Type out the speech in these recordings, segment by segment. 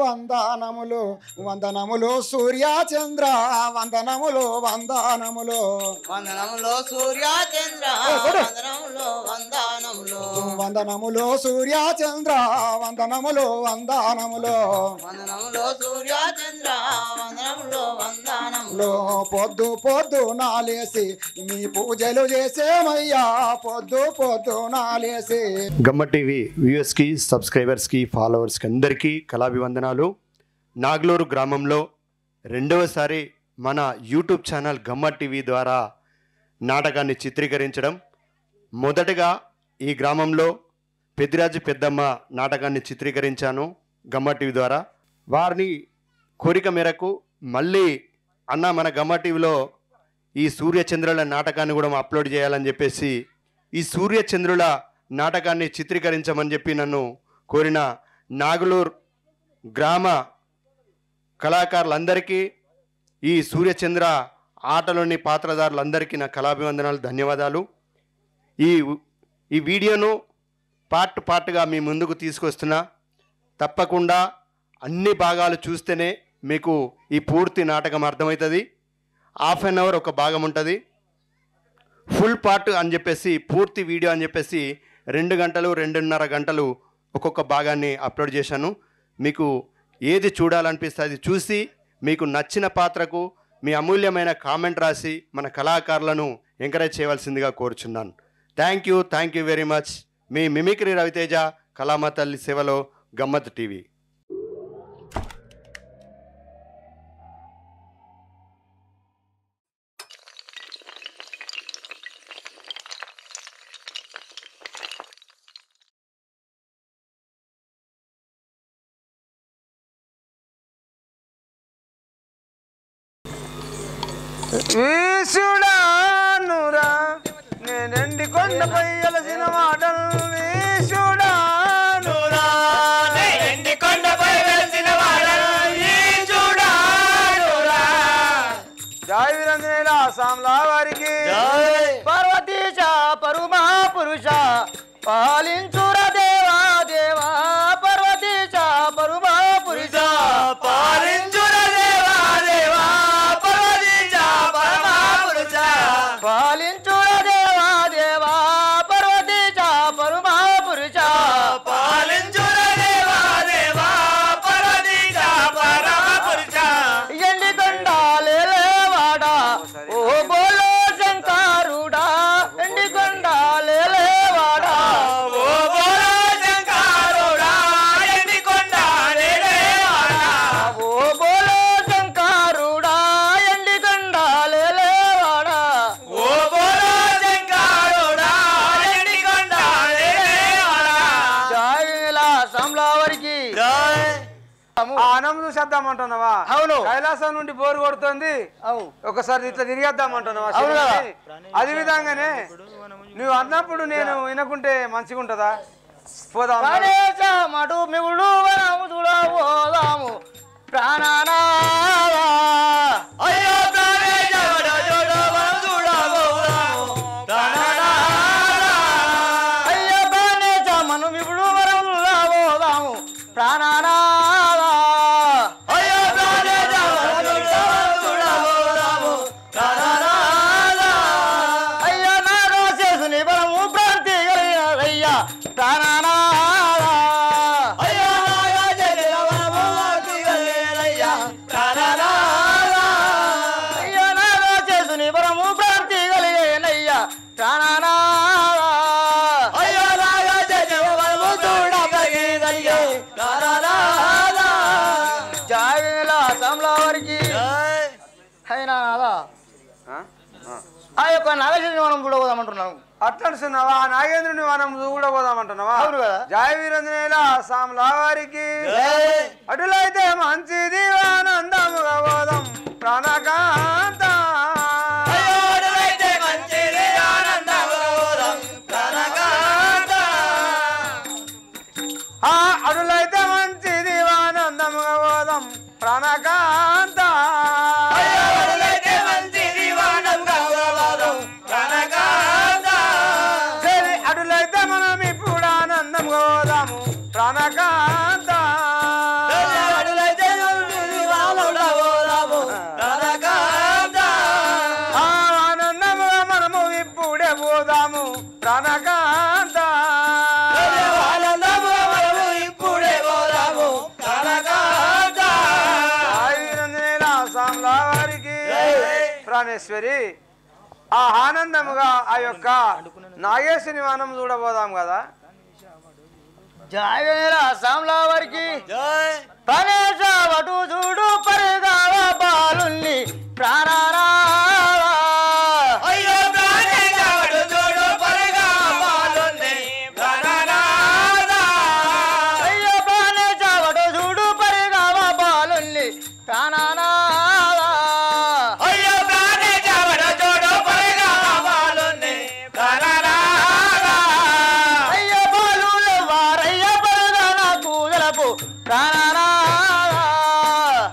వందనములు వందనములు సూర్య చంద్ర వందనములు వందనములు వందనములు సూర్య చంద్ర వందనములు వందనములు వందనములు సూర్య చంద్ర వందనములు వందనములు వందనములు సూర్య చంద్ర వందనములు వందనములు పొద్దు పొద్దు నాలేసి మీ పూజలు చేసేమయ్యా పొద్దు పొద్దు నాలేసి. గమ్మ టీవీ వ్యూయర్స్కి సబ్స్క్రైబర్స్కి ఫాలోవర్స్కి అందరికీ కళాభివందనాలు. నాగలూరు గ్రామంలో రెండవసారి మన యూట్యూబ్ ఛానల్ గమ్మ టీవీ ద్వారా నాటకాన్ని చిత్రీకరించడం. మొదటగా ఈ గ్రామంలో పెద్దిరాజు పెద్దమ్మ నాటకాన్ని చిత్రీకరించాను గమ్మ టీవీ ద్వారా. వారిని కోరిక మేరకు మళ్ళీ అన్న మన గమ్మ టీవీలో ఈ సూర్యచంద్రుల నాటకాన్ని కూడా అప్లోడ్ చేయాలని చెప్పేసి ఈ సూర్యచంద్రుల నాటకాన్ని చిత్రీకరించమని చెప్పి నన్ను కోరిన నాగలూరు గ్రామ కళాకారులందరికీ ఈ సూర్యచంద్ర ఆటలోని పాత్రధారులందరికీ నా కళాభివందనాలు, ధన్యవాదాలు. ఈ వీడియోను పార్ట్గా మీ ముందుకు తీసుకొస్తున్నా. తప్పకుండా అన్ని భాగాలు చూస్తేనే మీకు ఈ పూర్తి నాటకం అర్థమవుతుంది. హాఫ్ అన్ అవర్ ఒక భాగం ఉంటుంది, ఫుల్ పార్ట్ అని చెప్పేసి పూర్తి వీడియో అని చెప్పేసి 2 గంటలు 2.5 గంటలు ఒక్కొక్క భాగాన్ని అప్లోడ్ చేశాను. మీకు ఏది చూడాలనిపిస్తే అది చూసి మీకు నచ్చిన పాత్రకు మీ అమూల్యమైన కామెంట్ రాసి మన కళాకారులను ఎంకరేజ్ చేయవలసిందిగా కోరుచున్నాను. Thank you very much. మీ మిమిక్రీ రవితేజ, కళామ తల్లి సేవలో గమ్మత్ టీవీ. వీసుడానురా నేనండి కొండపై అలసిన మాటలు వీసుడానురా నేనండి కొండపై వెలసిన మాటలు వీసుడానురా. జై వీరంజనేయుల సామ్లా వారికి పార్వతీశ పరుమా పురుష పాలించురా దేవా దేవా పార్వతీశ పరుమా పురుష పాలించురా దేవా దేవా పాలించురా దేవా దేవా పార్వతీశ పరమా పురుష పాలించురా దేవా దేవా పార్వతీశ పరమా పురుష. ఎండి కొండాలేవాడా ఓ బోలో శంకరుడా ఎండి కొండాలేవాడా ఓ బోలో శంకరుడా ఎండి కొండాలేవాడా ఓ బోలో శంకరుడా ఎండి కొండాలేవాడా ఓ బోలో శంకరుడా ఎండి కొండాలేవాడా. జైల సంలావరికి ఆనం చూసేద్దామంటున్నావా? అవును. కైలాసం నుండి బోరు కొడుతుంది, ఒకసారి ఇట్లా తిరిగేద్దామంటున్నావా? అది విధంగానే నువ్వు అన్నప్పుడు నేను వినకుంటే మంచిగా ఉంటుందా? పోదాము మటు మిగుడు చూడబోదాము ప్రాణానా అయ్యో అయ్యో ప్రాణేశ మను మిగుడు వరములాబోదాము ప్రాణానా అయ్యో నాగో చేసుని బలము భ్రాంతి కలిగినదయ్యా ప్రాణానా అయ్యో నాగో చేసుని బలము భ్రాంతి కలిగినయ్యా ప్రాణానా జాయిల సంలావరికి అయినా ఆ యొక్క నాగేశ్వరుని మనం చూడబోదామంటున్నాము. అట్లడుస్తున్నావా? నాగేంద్రుని మనం చూడబోదామంటున్నావా? అవును కదా. జయ వీరంజనేయుల సామ్లావారికి అటులైతే మంచిది ఆనందముగా బోధం ప్రాణకాంత అడులైతే మంచిది ఆనందముగా బోధం ప్రాణకాంత అడులైతే మనం ఇప్పుడు ఆనందం గోదాము ప్రాణకాంత. ప్రాణేశ్వరి ఆ ఆనందముగా ఆ యొక్క నాగేశుని మనం చూడబోదాం కదా. జాయవేల సామ్లావరికి పనేశ వటు చూడు పరిగావ బాలుల్ని ప్రాణారా అయ్యో ప్రాణేశవడు చూడు పరిగా బాలుని ప్రాణనాదా. అయ్యో పనేశ వటు చూడు పరిగావ బాలుల్ని ప్రాణారా అయ్యో ప్రాణేశవడు చూడు పరిగా బాలుని ప్రాణనాదా. అయ్యో బాలుల వారయ్య పరదాన కూదలపు ప్రాణారా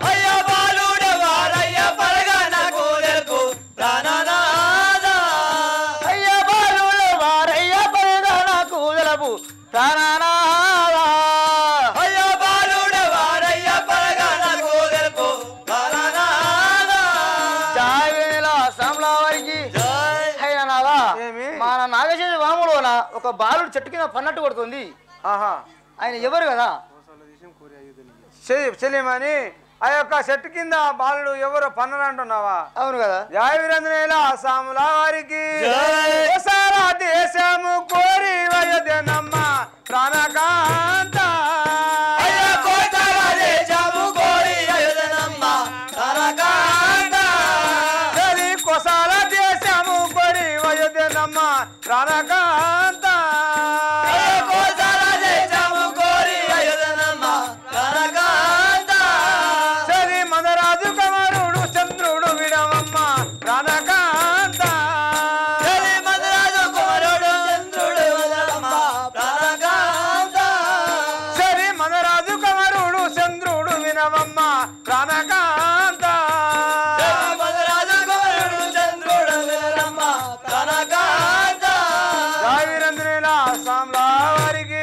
అయ్యో బాలుడు వారయ్య పరగన కూదెలకు ప్రాణనాదా. అయ్యో బాలుల వారయ్య పరదాన కూదలపు ప్రాణారా అయ్యో బాలుడు వారయ్య పరగన కూదెలకు ప్రాణనాదా. జాయవేల సామ్లావరికి నాదా ఏమి? మన నాగశేష వాములోన ఒక బాలుడు చెట్టు కింద పన్నట్టు కొడుతుంది. ఆహా ఆయన ఎవరు కదా? చెలిమని ఆ యొక్క చెట్టు కింద బాలుడు ఎవరో పన్నరు అంటున్నావా? అవును కదా. జయ వీరేంద్రేల సాముల వారికి సారా దేశము కోరి వయదనమ్మ ప్రాణకాంత. అయ్యో కోటల దేశము కోరి అయుధనమ్మ ప్రాణకాంత. చలి కొసాల దేశము కోరి వయదనమ్మ ప్రాణకాంత. అయ్యో కోటల దేశము కోరి అయుధనమ్మ ప్రాణకాంత. చలి మదరాజు కమరుడు చంద్రుడు విడవమ్మ ప్రాణకాంత. చలి మదరాజు కుమారుడు చంద్రుడు వదలమ్మ ప్రాణకాంత. చలి మదరాజు కమరుడు చంద్రుడు వినవమ్మ ప్రాణకాంత. చలి మదరాజు కుమారుడు చంద్రుడు వదలమ్మ ప్రాణకాంత. జయ వీరేంద్రేల సామ్లా వారికి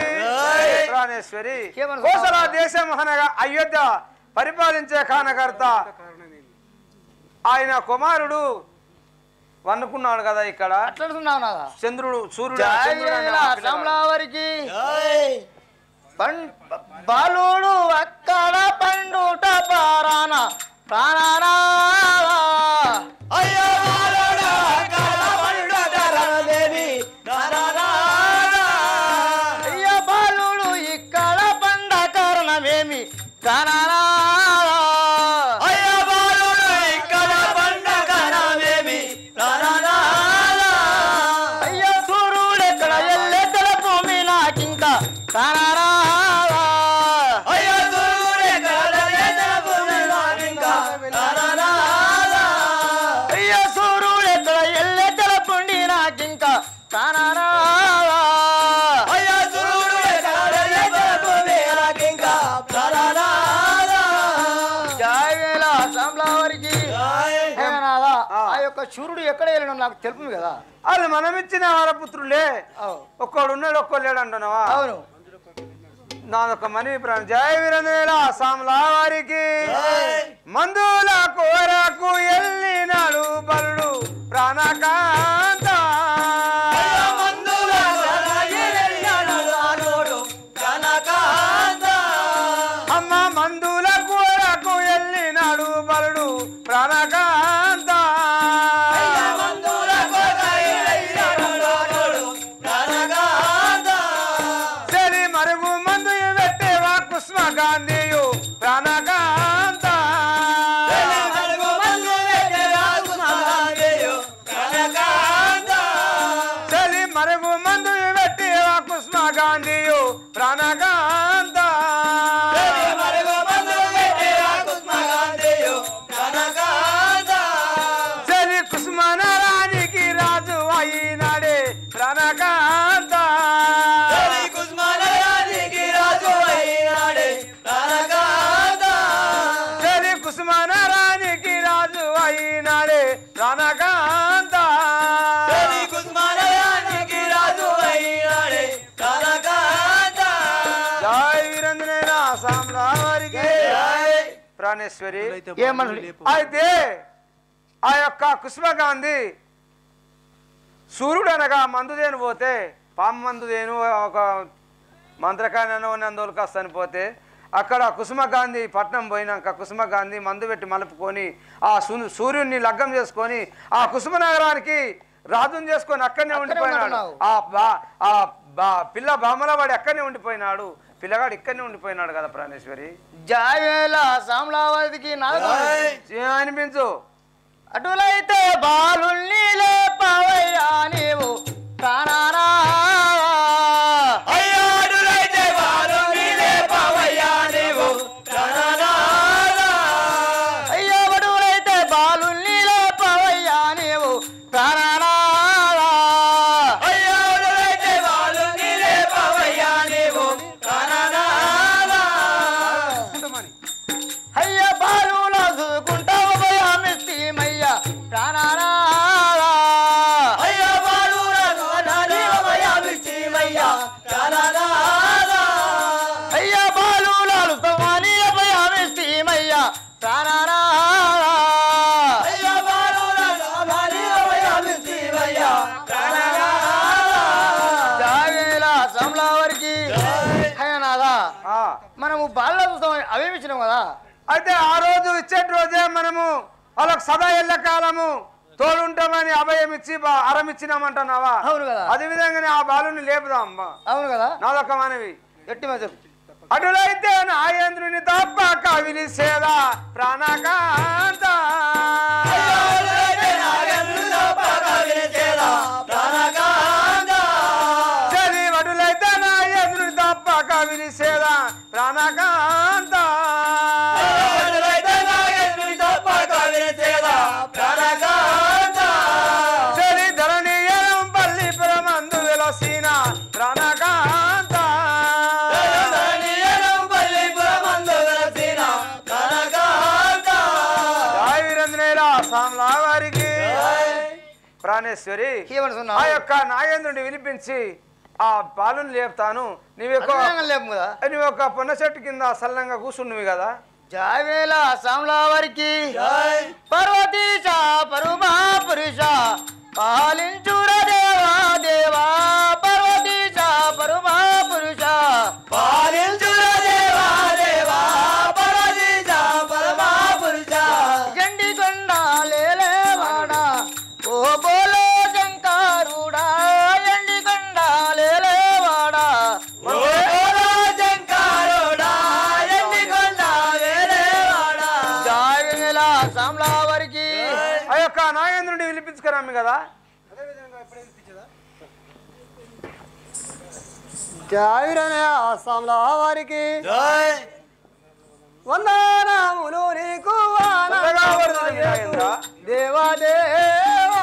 ప్రాణేశ్వరి ఏమన్నా కోసల దేశం అనగా అయోధ్య పరిపాలించే ఖానకర్త ఆయన కుమారుడు వన్నుకున్నాడు కదా ఇక్కడ. అట్లడుతున్నావు నాదా. చంద్రుడు సూర్యుడు జాయవేల చంద్రుడు సామ్లావరికి ఏయ్! బాలుడు అక్కడ పండుట పారాన ప్రాణారా అయ్యో బాలుడు అక్కడ పండుట రణదేవి ప్రాణనాదా. అయ్య బాలుడు ఇక్కడ పండ కారణమేమి ప్రాణారా అయ్యో బాలుడు ఇక్కడ పండగ నామేమి ప్రాణనాదా. అయ్య సూర్యుడు ఎక్కడ ఎల్లే తెలుపు మీ నాకింకా ప్రాణారా అయ్యో సూర్యుడే కడలేదన భూమి నాకింకా ప్రాణనాదా. అయ్య సూర్యుడు ఎక్కడ ఎల్లే తెలుపుండి నాకింకా ప్రాణారా అయ్యో సూర్యుడే కడలేదన భూమి నాకింకా ప్రాణనాదా. జాయవేల సామ్లావరికి జై. నాదా ఆ యొక్క సూర్యుడు ఎక్కడ వెళ్ళడం నాకు తెలుపు కదా. వాళ్ళు మనమిచ్చిన వరపుత్రులే అవు ఒక్కడు ఉన్నాడు ఒక్కడు లేడు అంటున్నావా? అవును. నాదొక మనవి ప్రాణం. జయ వీరేంద్రేల సామ్లా వారికి మందుల కోరకు ఎల్లినాడు బలుడు ప్రాణకాంత. అయ్యో మందుల కొరగిరెళ్ళాడు రానోడు ప్రాణకాంత. అమ్మ మందుల కోరకు ఎల్లినాడు బలుడు ప్రాణకాంత. అయ్యో మందుల కొరగిరెళ్ళాడు రానోడు ప్రాణకాంత. చలి మరుగు మందు పెట్టేవా కుస్మ గాంధీయు ప్రాణకాంత. చలి మరుగు మందు పెట్టెరా కుస్మగాంధీయు ప్రాణకాంత. చలి మరుగు మందు పెట్టేవా కుస్మ గాంధీయు ప్రాణకాంత. చలి మరుగు మందు పెట్టెరా కుస్మగాంధీయు ప్రాణకాంత. చలి కుస్మన రాణికి రాజు అయినాడే ప్రాణకాంత. చలి కుస్మనయానికి రాజు అయినాడే ప్రాణకాంత. చలి కుస్మన రాణికి రాజు అయినాడే ప్రాణకాంత. చలి కుస్మనయానికి రాజు అయినాడే ప్రాణకాంత. జయ వీరేంద్రేల సామ్లా వారికి ప్రాణేశ్వరి. ఏమన్నా అయితే ఆ యొక్క కుస్మ గాంధీ సూర్యుడు అనగా మందుదేను పోతే పాము మందుదేను ఒక మంత్రకాయనో నందోలు కాస్తని పోతే అక్కడ కుసుమ గాంధీ పట్నం పోయినాక కుసుమ గాంధీ మందు పెట్టి మలుపుకొని ఆ సూర్యుడిని లగ్గం చేసుకొని ఆ కుసుమ నగరానికి రాజుని చేసుకొని అక్కడనే ఉండిపోయినాడు. పిల్ల బామలవాడి అక్కడనే ఉండిపోయినాడు. పిల్లగాడు ఇక్కడనే ఉండిపోయినాడు కదా ప్రాణేశ్వరి. జావేల సామ్లావతికి అనిపించు. అటులైతే బాలుల్ని లేపవయ్యా నీవు ప్రాణానా. అయ్యో అటులైతే బాలుల్ని లేపవయ్యా నీవు ప్రాణానా. అయ్యో అటులైతే బాలుల్ని లేపవయ్యా నీవు ప్రాణానా. అయ్యో అటులైతే బాలుల్ని లేపవయ్యా నీవు ప్రాణానా. అయ్య బాలుల చూసుకుంటావు భయమిస్తీమయ్యా ప్రాణానా. అయ్యో బాలులను భయమిస్తీమయ్యా ప్రాణానా. అయ్య బాలులాలు తమాని భయమిస్తీమయ్యా ప్రాణానా. అయ్యో బాలులను భయమిస్తీమయ్యా ప్రాణానా. జావేల సంలావరికి హయనాదా ఆ, మనము బాల అవేమిచ్చినాం కదా. అయితే ఆ రోజు ఇచ్చేటి రోజే మనము వాళ్ళకు సదా ఎల్లకాలము తోడుంటామని అభయం ఇచ్చి అరం ఇచ్చినామంటున్నావా? అవును కదా. అదే విధంగానే ఆ బాలుని లేపుదాం. అవును కదా. నాదొక్క మనవి. గట్టి మీద చెప్పు. అటులైతే నాయేంద్రుని తప్ప కవిలి సేద ప్రాణకాంత. చలి అటులైతే నాయేంద్రుని తప్ప కవిలి సేద ప్రాణకాంత. చలి ధరణీయం పల్లి ప్రమందు వెలసిన ప్రాణకాంత. వారికి ప్రాణేశ్వరి ఆ యొక్క నాగేంద్రుని వినిపించి ఆ బాలుని లేపుతాను. నీవు ఒక పొన్న చెట్టు కింద సల్లంగా కూర్చున్నవి కదా. జావేల సామ్లావరికి పర్వతీశ పరుమా పురుష పాలించుర దేవా దేవా. పర్వతీశ పరుమా పురుష పాలించుర దేవా దేవా. పరదీశ పరమా పురుష. జండి కొండ లేలేవాడా ఓ బోలో శంకరుడా. ఎండి కొండ లేలేవాడా జావేల సామ్లావరికి ఆ యొక్క నాగేంద్రుడిని వినిపించుకురామి కదా. జావిరనే ఆసాంలా వారికి వందనములు నీకు దేవా దేవా.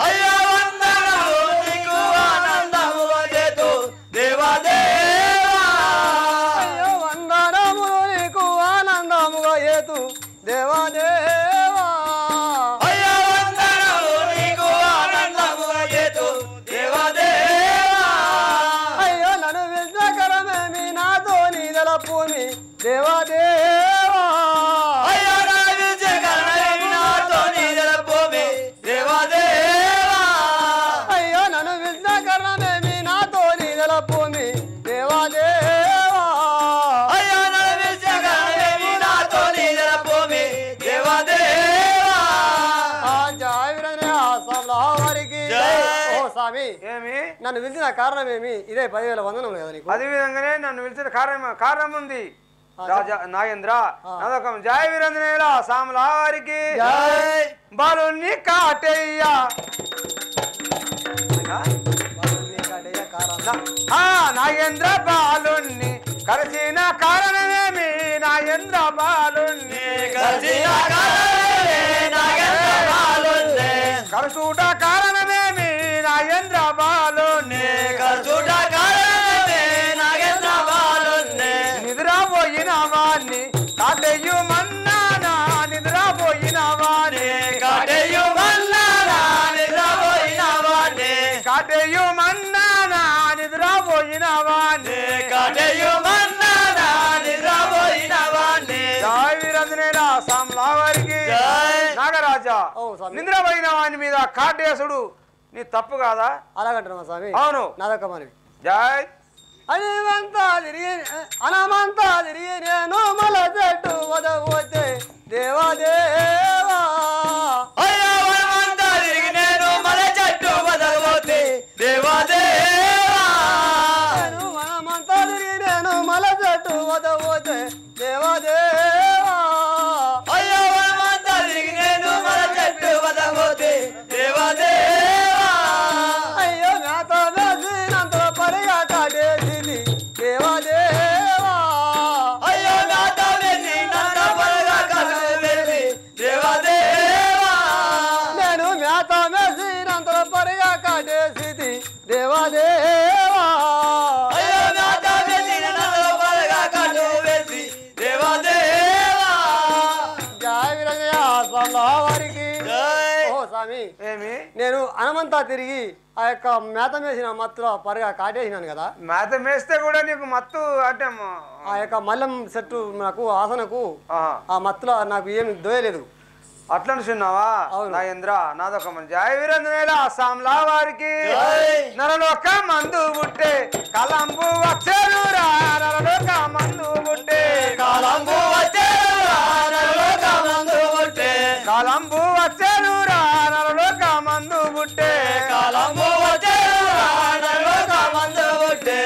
అయ్యో వందనములు నీకు ఆనందముగా చేతు దేవా దేవా. అయ్యో వందనములు నీకు ఆనందముగా ఏతు దేవా దేవా. అయ్యో వందనములు నీకు ఆనందముగా చేతు దేవా దేవా. అయ్యో నన్ను విద్యకరమేమి నాతో నీదల భూమి దేవా దేవా. అయ్యో నా విజయకరణి నాతో నీదల భూమి దేవా దేవా. అయ్యో నన్ను విద్యకరమేమి నాతో నీదల భూమి దేవా దేవా. అయ్యో నా విజయకరణి నాతో నీదల భూమి దేవా దేవా. జావిరనే ఆసాంలా వారికి ఓ స్వామి ఏమి నన్ను పిలిచిన కారణం ఏమి? ఇదే 10,000 వందనం కదా నీకు. అదే విధంగానే నన్ను పిలిచిన కారణం ఉంది రాజా నాగేంద్ర. నాదొక జయ వీరేంద్ర సాముల వారికి బాలుని కాటయ్యా. నాగేంద్ర బాలుణ్ణి కరచిన కారణమేమి? నాగేంద్ర బాలుణ్ణి కరచూట కారణమేమి? నాగేంద్ర బాలుణ్ణి నిద్రపోయిన వాణ్ణి కాటయ్యు మన్నానా. నిద్రపోయిన వాణ్ణి కాటయ్యు మన్నానా. నిద్రపోయిన వాణ్ణి జయ వీరేంద్ర సాముల వారికి నాగరాజా. నిద్రపోయిన వాని మీద కాటేసుడు నీ తప్పు కాదా? అలాగంటున్నా స్వామి. అవును. నాదొక మనవి. జై అనిమంతా తిరిగి అనమంతా తిరిగి నేను మల చెట్టు వదపోతే దేవాదేవా అయ్యా వనమంతా తిరిగి నేను మల చెట్టు వదలబోతే దేవాదేవా నేను మనమంతా తిరిగి నేను మల చెట్టు వదపోతే దేవాదేవా అయ్యా వనమంతా తిరిగి నేను మల చెట్టు వదలబోతే దేవాదేవా అయ్యో మేత వేసినంత పరిగా కాటేసింది దేవాదేవా అయ్యో నాతో వేసి నన్న పరగా కలువేసి దేవాదేవా నేను మేత వేసినంత పరిగా కాటేసింది దేవాదేవా అయ్యో నాతో వేసి నన్న పరగా కలువేసి దేవాదేవా జావిరయ్య స్వామి వారికి జై ఓ స్వామి ఏమి నేను హనుమంతా తిరిగి ఆ యొక్క మేత వేసిన మత్తులో పరిగా కాటేసినాను కదా మేత మేస్తే కూడా నీకు మత్తు అంటే ఆ యొక్క మల్లెం చెట్టు నాకు ఆసనకు ఆహా. ఆ మత్తులో నాకు ఏమి దోయలేదు అట్లా అనుకున్నావా అవును. నాగేంద్ర నాదొక మన జయ వీరేంద్ర అస్సాంలా వారికి జై. నరలోక మందు బుట్టే కలంబు వచ్చేరురా నరలోక మందు బుట్టే కాలంబు వచ్చేరురా నరలోక మందు బుట్టే కలంబు వచ్చేరురా నరలోక మందు బుట్టే కాలంబు వచ్చేరురా నరలోక మందు బుట్టే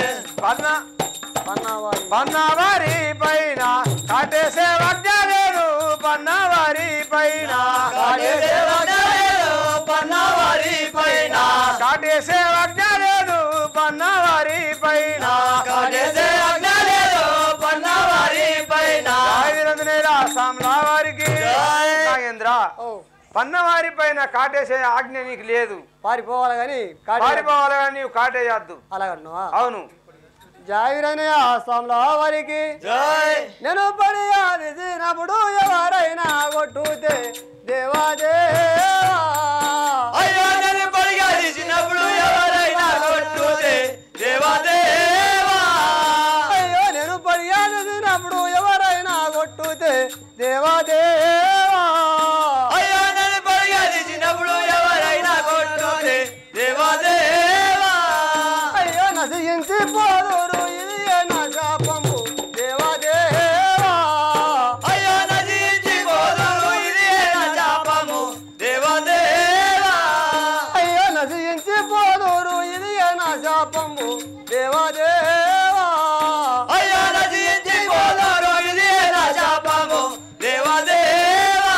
పన్నవారి పైన కాటేసే వడ్డలేదు పన్నవారి పైన కాటేసే వడ్డలేదు పన్నవారి పైన కాటేసే వడ్డలేదు పన్నవారి పైన కాటేసే వడ్డలేదు పన్నవారి పైన సాంలా వారికి జై. నాగేంద్ర ఓ పన్నవారి పైన కాటేసే ఆజ్ఞ నీకు లేదు పారిపోవాలి కానీ పారిపోవాలి కానీ నీవు కాటేయద్దు అలాగన్నావా అవును జావిరనే స్వామిలో వారికి జై నేను పడియాల్సినప్పుడు ఎవరైనా కొట్టుతే దేవాదేవా అయ్యో నేను పడిగా తీసినప్పుడు ఎవరైనా కొట్టుతే దేవాదేవా అయ్యో నేను పడియాల్సినప్పుడు ఎవరైనా కొట్టుతే దేవాదేవా అయ్యో నేను పడిగా తీసినప్పుడు ఎవరైనా కొట్టుతే దేవాదేవా అయ్యో నశించి పోదురు ఇది నా శాపము దేవాదేవా అయ్యో నశించి పోదురు ఇది నా శాపము దేవాదేవా అయ్యో నశించి పోదురు ఇది నా శాపము దేవాదేవా అయ్యో నశించి పోదురు ఇది నా శాపము దేవాదేవా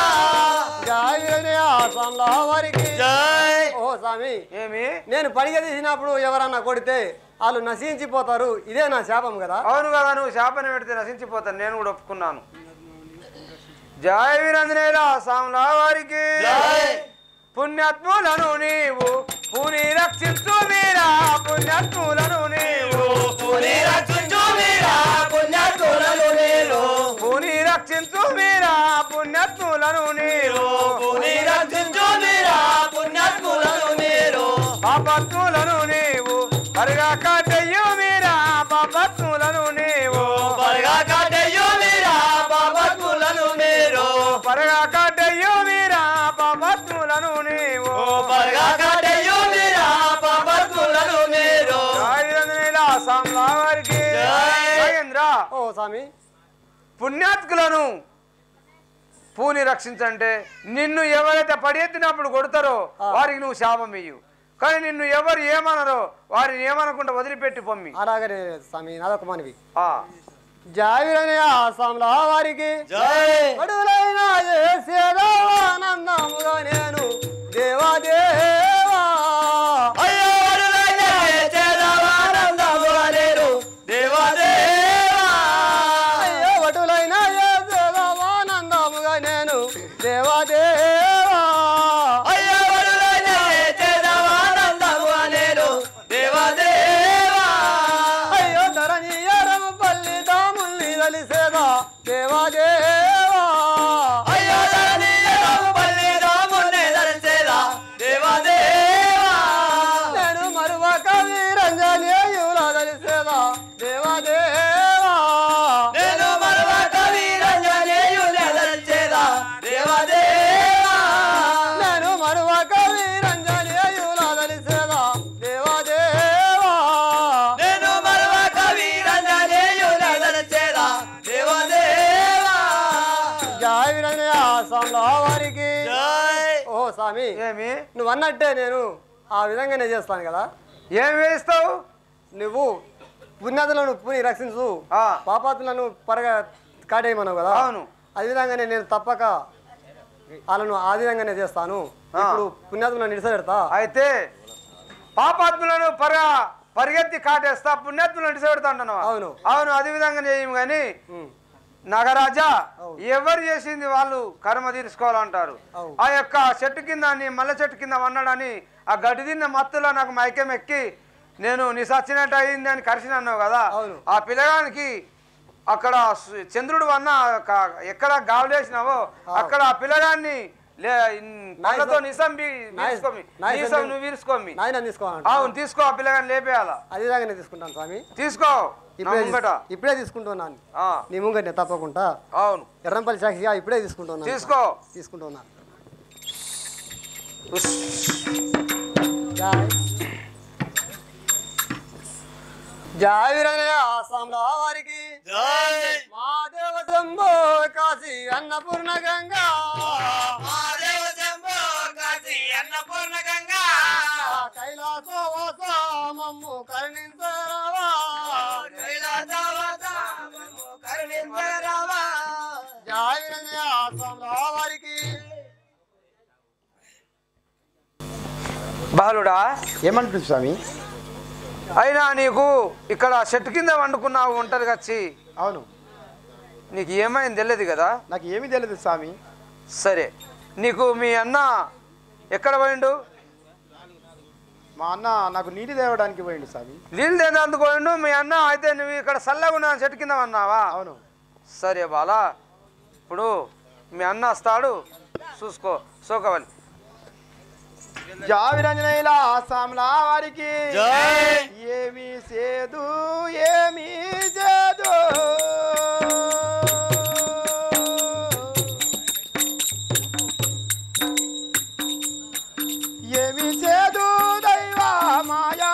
జావిరనే స్వామిలో వారికి జై ఓ స్వామి ఏమి నేను పడిగ తీసినప్పుడు ఎవరన్నా కొడితే వాళ్ళు నశించిపోతారు ఇదే నా శాపం కదా అవును కదా నువ్వు శాపన పెడితే నశించిపోతాను నేను కూడా ఒప్పుకున్నాను జయ వీరంజనేయుల సాంలా వారికి జై. పుణ్యాత్ములను నీవు పుని రక్షించు మీరా పుణ్యాత్ములను నీవు పుని రక్షించు మీరా పుణ్యాత్ములను నీరు పుని రక్షించు మీరా పుణ్యాత్ములను నీవు పుని రక్షించు మీరా పుణ్యాత్ములను నీరు పాపత్ములను నీవు పరిగా కాటయ్యు మీరా పాపత్ములను నీవు పరగా కాటయ్యో మీరా పాపత్ములను నీరు పరగా కాటయ్యు మీరా పాపత్ములను నీవు పరగా కాటయ్యో మీరా పాపత్ములను నీరు సాంలా వారికి జై. నాగేంద్ర ఓ స్వామి పుణ్యాత్కులను పూని రక్షించంటే నిన్ను ఎవరైతే పడెత్తినప్పుడు కొడతారో వారికి నువ్వు శాపం ఇయ్యు కానీ నిన్ను ఎవరు ఏమనరో వారిని ఏమనకుండా వదిలిపెట్టి పొమ్మి అలాగనే స్వామి నాదొక మనవి ఆ జావిరనే స్వామిలో వారికి జై అడులైన చేసేదో ఆనందముగా నేను దేవాదేవా అయ్యో వరులైన చేదవానందముగా నేను దేవాదేవా అయ్యో వటులైన చేసేదో ఆనందముగా నేను దేవాదేవా అయ్యో వరులైన చేదవానందముగా నేను దేవాదేవా అయ్యో ధరణీయరం పల్లి దాముల్ని కలిసేదా దేవాదేవా అయ్యో ధరణీయరము పల్లి రాముని దర్శేదా దేవాదేవా జయ వినయ స్వామి వారికి ఓ స్వామి ఏమి నువ్వు అన్నట్టే నేను ఆ విధంగానే చేస్తాను కదా. ఏం వేస్తావు? నువ్వు పుణ్యాతులను పుని రక్షించు, పాపాతులను పరగా కాటేయమన్నావు కదా. అవును. అదే విధంగానే నేను తప్పక వాళ్ళను ఆ విధంగానే చేస్తాను. ఇప్పుడు పుణ్యాతులను నిడిసెడతా. అయితే పాపాత్ములను పరిగెత్తి కాటేస్తా, పుణ్యాత్ములను నిడిసెడతా అంటున్నావా? అవును అవును, అదే విధంగా చేయము. కానీ నగరాజా ఎవరు చేసింది వాళ్ళు కర్మ తీర్చుకోవాలంటారు. ఆ యొక్క చెట్టు కింద మల్లె చెట్టు కింద వన్నాడని ఆ గడ్డి తిన్న మత్తులో నాకు మైకం ఎక్కి నేను నీ సచ్చినట్టు అయింది అని కరిసిన అన్నావు కదా. ఆ పిల్లగానికి అక్కడ చంద్రుడు వన్న ఎక్కడ గావులేసినావో అక్కడ ఆ పిల్లగాన్ని నువ్వు వీరుసుకోమి. అవును, తీసుకో. ఆ పిల్లగాని లేపేయాలా? అదేలాగానే తీసుకుంటాను స్వామి. తీసుకో. ఇప్పుడే తీసుకుంటున్నాను నీ ముంగట తప్పకుండా. అవును, ఎర్రంపల్లి సాక్షిగా ఇప్పుడే తీసుకుంటున్నాను. తీసుకుంటున్నాను. జయ వీరయ్య ఆసాంల వారికి మా దేవ శంభో కాశీ అన్నపూర్ణ గంగా, కైలాసవాస మమ్ము కరుణించరావా, జయ వీరయ్య ఆసాంల వారికి. బాలుడా, ఏమంటుంది స్వామి? అయినా నీకు ఇక్కడ చెట్టు కింద వండుకున్నావు ఒంటరిగా వచ్చి. అవును, నీకు ఏమైంది తెలియదు కదా. నాకు ఏమీ తెలియదు స్వామి. సరే, నీకు మీ అన్న ఎక్కడ పోయిండు? మా అన్న నాకు నీటి తేవడానికి పోయిండు స్వామి. నీళ్ళు తేనందుకు పోయిండు మీ అన్న. అయితే నువ్వు ఇక్కడ చల్లగా ఉన్న చెట్టు కింద ఉన్నావా? అవును. సరే బాలా, ఇప్పుడు మీ అన్న వస్తాడు, చూసుకో. సోకవాలి. జావిరంజనైల ఆసాంల వారికి ఏమీ చేదు ఏమీ చేదు, ఏమీ చేదు దైవ మాయా,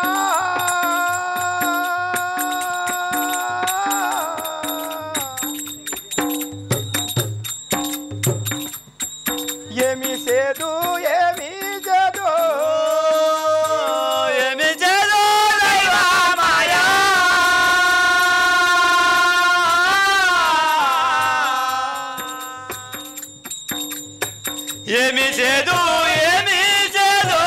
ఏమీ చేదు ఏమీ చేదు, ఏమి చేదు దైవ మాయా, ఏమి చేదు ఏమి చేదు,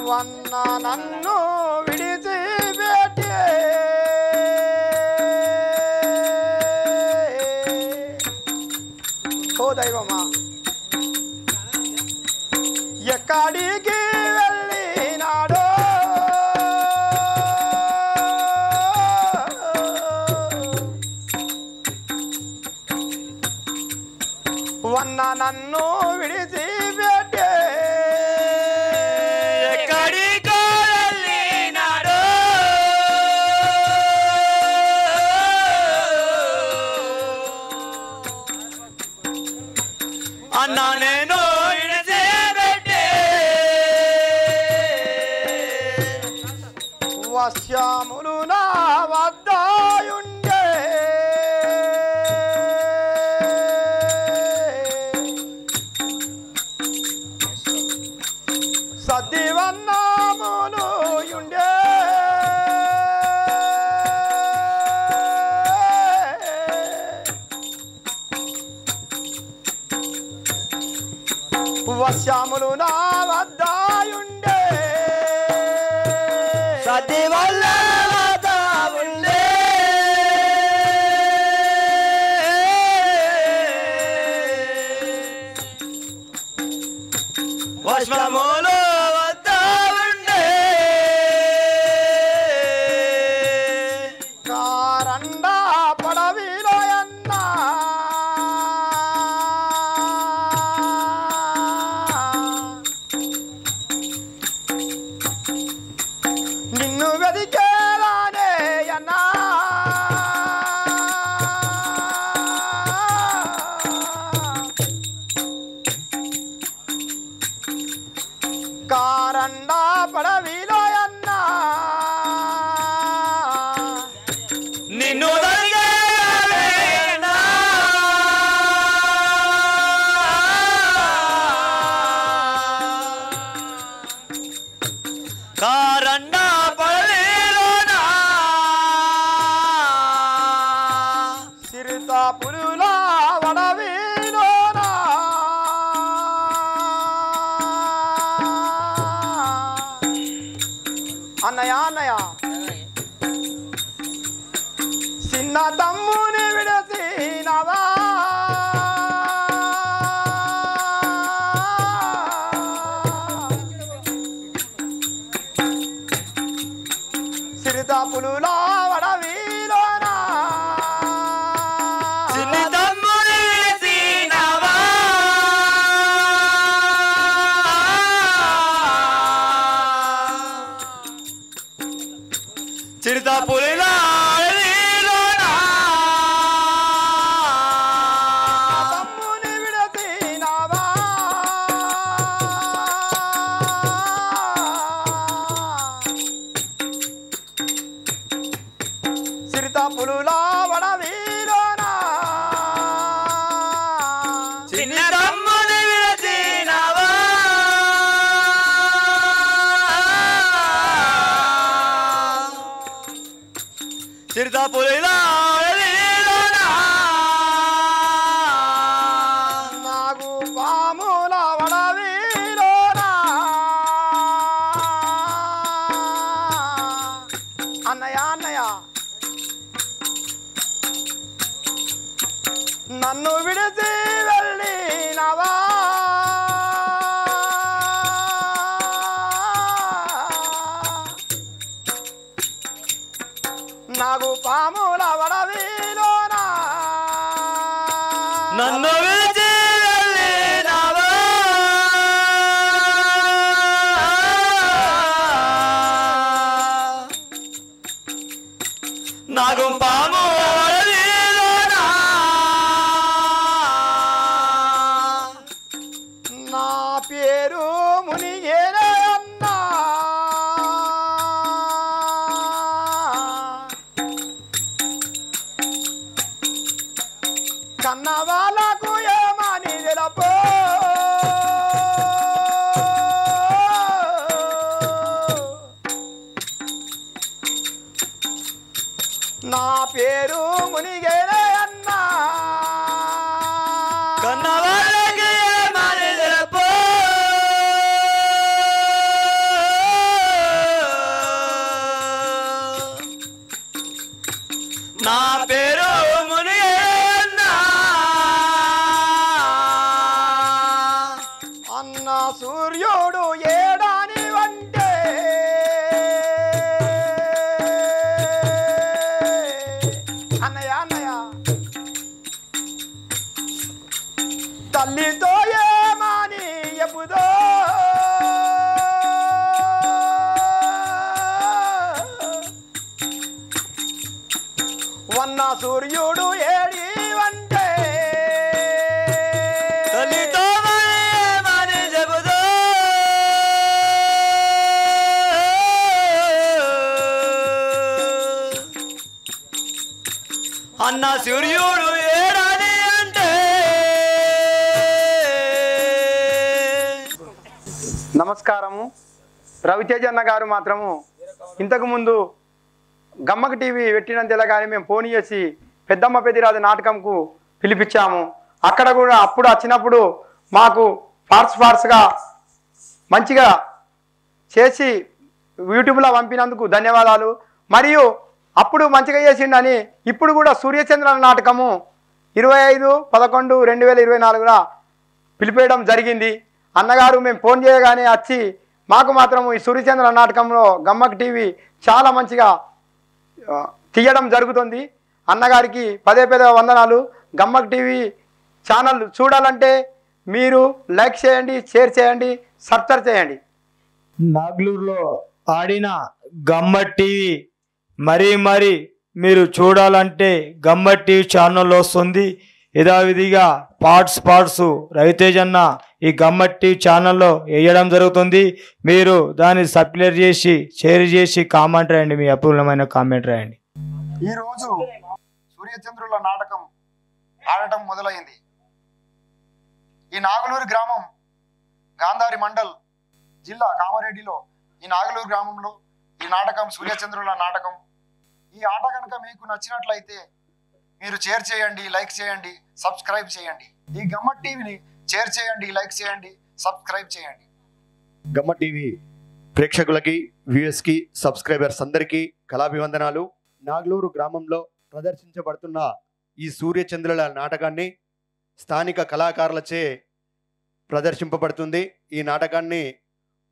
వన్న నన్ను విడిచిపెట్టి ఓ దైవమా ఎక్కడికి వెళ్ళినాడో, వన్న నన్ను విడిచిపెట్టి ఎక్కడికో వెళ్ళినాడు, అన్న నేను ఇడిచిపెట్టి వశ్యాములు నా వద్ద ఉండే, సద్దివన్నాములు ఉండే, వశ్యాములు నా వద్ద ఉండే, సతి వల్ల ఉండే, వర్షములు వద్ద ఉండే, కారండ పడవిలో అన్నా నిన్ను వెదికేలానే అన్నా, కారండ పడవిలో అన్నా నిన్ను దొరికే పులులా వడవీలోనా అన్నయ్య అన్నయ్య చిన్న తమ్ముని విడసినవా సిరిత పులులా వడవీలోనా చిన్ని తమ్ముని విడసినవా చిరుత పులిలా అడవిలోనా తమ్ముని విడసినవా సిరిత పులులా వడవీలోనా చిన్ని తమ్ముని విడసినవా చిరుత పులిలా అడవిలోనా నాగు పాముల వడవీలోనా అన్నయ్య అన్నయ్య నన్ను విడిచి వెళ్ళినవా నాగు పాముల వడవీలోనా నన్ను విడిచి వెళ్ళినవా నాగు పాము అడవిలోనా నా పేరు మునిగేనే అన్నా కన్న వాళ్ళకు ఏమని తెలపో నా పేరు మునిగేనే అన్నా కన్న వాళ్ళకి ఏమని తెలుపు నా పేరు మునియన్నా అన్న సూర్యుడు ఏడాని వంటే అన్నయ్య అన్నయ్య తల్లితో ఏమని ఎప్పుదో వన్న సూర్యుడు ఏడి వంటే తల్లితో మని చెబుదో అన్న సూర్యుడు ఏడాది అంటే నమస్కారము. రవితేజ అన్న గారు మాత్రము ఇంతకుముందు గమ్మక టీవీ పెట్టినంతలా కానీ మేము ఫోన్ చేసి పెద్దమ్మ పెద్దిరాజు నాటకంకు పిలిపించాము. అక్కడ కూడా అప్పుడు వచ్చినప్పుడు మాకు ఫార్స్గా మంచిగా చేసి యూట్యూబ్లో పంపినందుకు ధన్యవాదాలు. మరియు అప్పుడు మంచిగా చేసిండని ఇప్పుడు కూడా సూర్యచంద్ర నాటకము 25/11/2024 పిలిపేయడం జరిగింది. అన్నగారు మేము ఫోన్ చేయగానే వచ్చి మాకు మాత్రము ఈ సూర్యచంద్ర నాటకంలో గమ్మక టీవీ చాలా మంచిగా తీయడం జరుగుతుంది. అన్నగారికి పదే వందనాలు. గమ్మక టీవీ ఛానల్ చూడాలంటే మీరు లైక్ చేయండి, షేర్ చేయండి, సబ్స్క్రైబ్ చేయండి. నాగ్లూరులో ఆడిన గమ్మట్ టీవీ మరీ మీరు చూడాలంటే గమ్మట్ టీవీ ఛానల్లో వస్తుంది. యథావిధిగా పార్ట్స్ రవితేజన్న ఈ గమ్మట్ టీవీ ఛానల్లో వేయడం జరుగుతుంది. మీరు దాన్ని సబ్స్క్రైబ్ చేసి షేర్ చేసి కామెంట్ రాయండి, మీ అపూర్ణమైన కామెంట్ రాయండి. ఈరోజు సూర్యచంద్రుల నాటకం ఆడటం మొదలైంది. ఈ నాగలూరు గ్రామం గాంధారి మండల్ జిల్లా కామారెడ్డిలో ఈ నాగలూరు గ్రామంలో ఈ నాటకం సూర్యచంద్రుల నాటకం. ఈ ఆట కనుక మీకు నచ్చినట్లయితే మీరు షేర్ చేయండి, లైక్ చేయండి, సబ్స్క్రైబ్ చేయండి. ఈ గమ్మత్ టీవీని షేర్ చేయండి, లైక్ చేయండి, సబ్స్క్రైబ్ చేయండి. గమ్మత్ టీవీ ప్రేక్షకులకి, వ్యూయర్స్కి, సబ్స్క్రైబర్స్ అందరికీ కళాభివందనాలు. నాగ్లూరు గ్రామంలో ప్రదర్శించబడుతున్న ఈ సూర్యచంద్రుల నాటకాన్ని స్థానిక కళాకారులచే ప్రదర్శింపబడుతుంది. ఈ నాటకాన్ని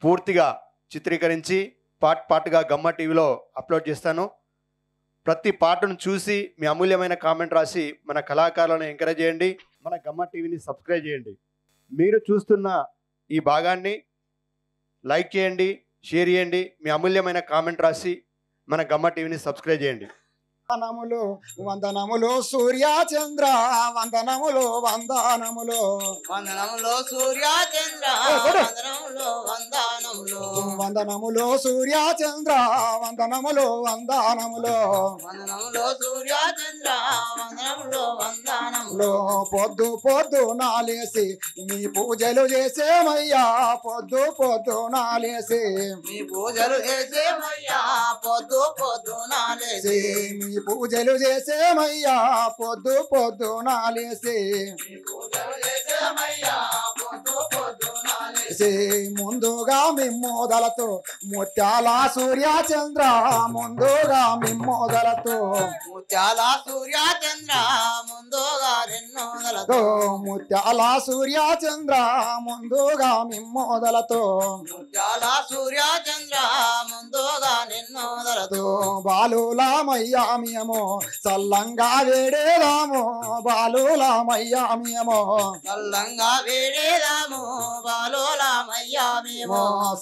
పూర్తిగా చిత్రీకరించి పార్ట్గా గమ్మత్ టీవీలో అప్లోడ్ చేస్తాను. ప్రతి పాటను చూసి మీ అమూల్యమైన కామెంట్ రాసి మన కళాకారులను ఎంకరేజ్ చేయండి. మన గమ్మత్ టీవీని సబ్స్క్రైబ్ చేయండి. మీరు చూస్తున్న ఈ భాగాన్ని లైక్ చేయండి, షేర్ చేయండి, మీ అమూల్యమైన కామెంట్ రాసి మన గమ్మత్ టీవీని సబ్స్క్రైబ్ చేయండి. వందనములు వందనములు సూర్య చంద్ర వందనములు వందనములు వందనములో సూర్య చంద్ర వందనములో వందనములు వందనములు సూర్య చంద్ర వందనములు వందనములు వందనములో సూర్య చంద్ర వందనములో వందనములు పొద్దు పొద్దు నాలేసి మీ పూజలు చేసేమయ్యా పొద్దు పొద్దు నాలేసి మీ పూజలు చేసేమయ్యా పొద్దు పొద్దు నాలేసి మీ పూజలు చేసేమయ్యా పొద్దు పొద్దు నాలేసి పూజలు చేసేమయ్యా పొద్దు పొద్దు నాలేసి ముందుగా మిమ్మోదలతో ముత్యాల సూర్య చంద్ర ముందుగా మిమ్మోదలతో ముత్యాల సూర్య చంద్ర ముందుగా రెన్నోదలతో ముత్యాల సూర్య చంద్ర ముందుగా మిమ్మోదలతో ముత్యాల సూర్య చంద్ర ముందుగా నిన్నోదలతో బాలులామయ్యా మియమో సల్లంగా వేడేదాము బాలులామయ్యా మియమో సల్లంగా వేడేదాము బాలోలామయ్యా మేము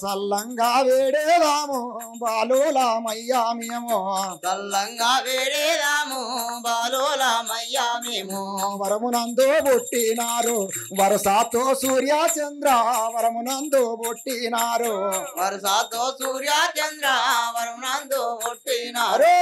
సల్లంగా వేడేదాము బాలులామయ్యా మియమో సల్లంగా వేడేదాము బాలోలామయ్యా మేము వరమునందు పుట్టినారు వరసాతో సూర్య చంద్ర వరమునందు పుట్టినారు వరుసతో సూర్య చంద్ర వరుణందు పుట్టినారు